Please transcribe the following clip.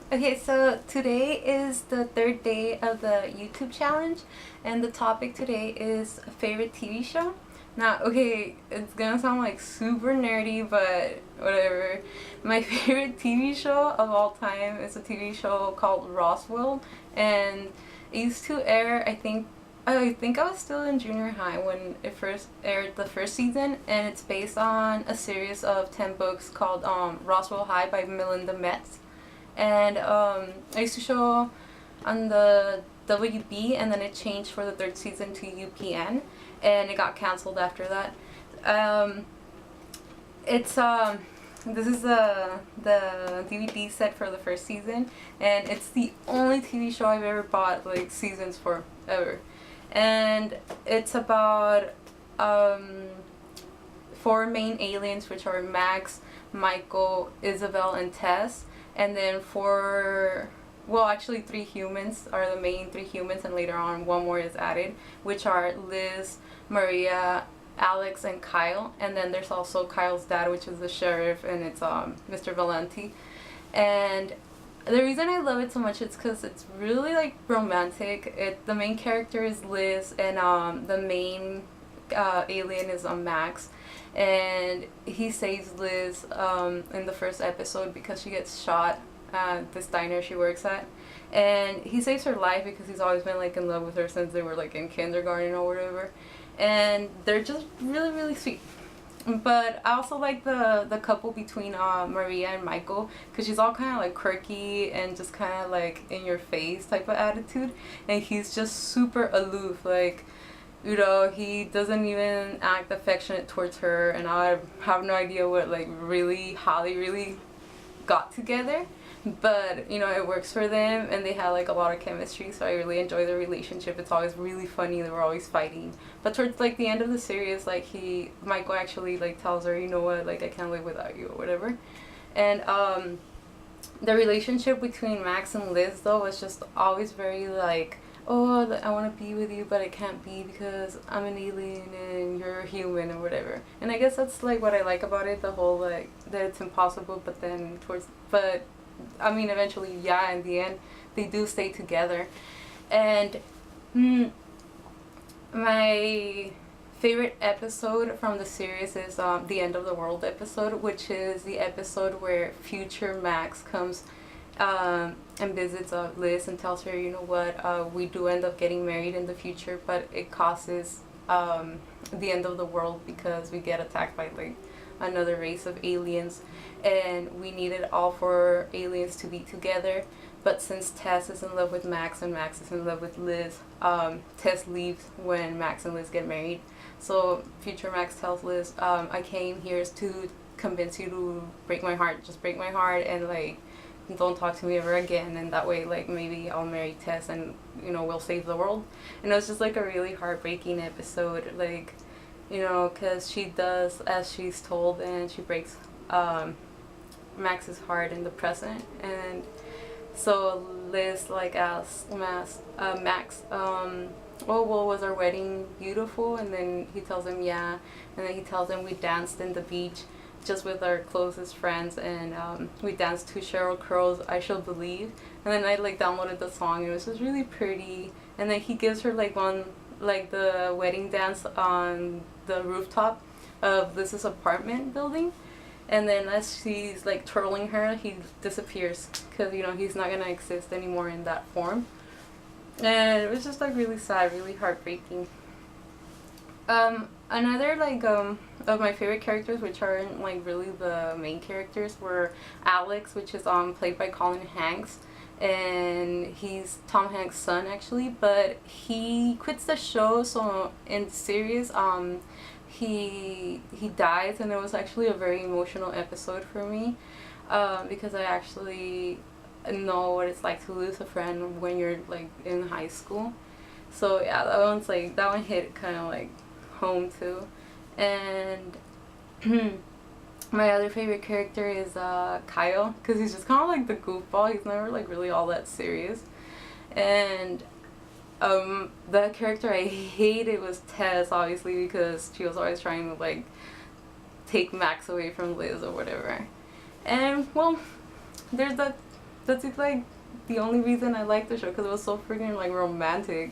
Okay, so today is the third day of the YouTube challenge, and the topic today is favorite TV show. Now, okay, it's gonna sound like super nerdy, but whatever. My favorite TV show of all time is a TV show called Roswell, and it used to air, I think I was still in junior high when it first aired the first season, and it's based on a series of 10 books called Roswell High by Melinda Metz. And I used to show on the WB, and then it changed for the third season to UPN, and it got canceled after that. Um, it's this is the DVD set for the first season, and it's the only TV show I've ever bought like seasons for ever, and it's about four main aliens, which are Max, Michael, Isabel, and Tess, and then actually three humans are the main three humans, and later on one more is added, which are Liz, Maria, Alex, and Kyle. And then there's also Kyle's dad, which is the sheriff, and it's Mr. Valenti. And the reason I love it so much is because it's really like romantic. The main character is Liz, and the main alien is Max, and he saves Liz in the first episode because she gets shot at this diner she works at, and he saves her life because he's always been like in love with her since they were like in kindergarten or whatever, and they're just really really sweet. But I also like the couple between Maria and Michael, because she's all kind of like quirky and just kind of like in your face type of attitude, and he's just super aloof, like, you know, he doesn't even act affectionate towards her, and I have no idea what like really how they really got together, but you know, it works for them, and they have like a lot of chemistry, so I really enjoy their relationship. It's always really funny. They were always fighting, but towards like the end of the series, like Michael actually like tells her, you know what, like I can't live without you or whatever. And the relationship between Max and Liz though was just always very like, oh, I want to be with you, but I can't be because I'm an alien and you're a human or whatever. And I guess that's like what I like about it, the whole like that it's impossible, but I mean, eventually, yeah, in the end, they do stay together. And my favorite episode from the series is the End of the World episode, which is the episode where future Max comes and visits Liz and tells her, you know what, we do end up getting married in the future, but it causes the end of the world because we get attacked by like another race of aliens, and we needed all four aliens to be together. But since Tess is in love with Max and Max is in love with Liz, Tess leaves when Max and Liz get married. So future Max tells Liz, I came here to convince you to break my heart, just break my heart, and like don't talk to me ever again, and that way like maybe I'll marry Tess and you know we'll save the world. And it was just like a really heartbreaking episode, like, you know, because she does as she's told, and she breaks Max's heart in the present. And so Liz like asks Max, well, was our wedding beautiful? And then he tells him yeah, and then he tells him we danced in the beach just with our closest friends, and we danced to Sheryl Crow's I Shall Believe. And then I like downloaded the song, and it was just really pretty. And then he gives her like the wedding dance on the rooftop of this apartment building, and then as she's like twirling her, he disappears because you know he's not gonna exist anymore in that form. And it was just like really sad, really heartbreaking. Another like of my favorite characters, which aren't like really the main characters, were Alex, which is played by Colin Hanks, and he's Tom Hanks' son actually, but he quits the show. So in the series, he dies, and it was actually a very emotional episode for me, because I actually know what it's like to lose a friend when you're like in high school. So yeah, that one hit kind of like home too. And my other favorite character is Kyle, because he's just kind of like the goofball. He's never like really all that serious. And the character I hated was Tess, obviously, because she was always trying to like take Max away from Liz or whatever. And well, there's That's like the only reason I liked the show, because it was so freaking like romantic.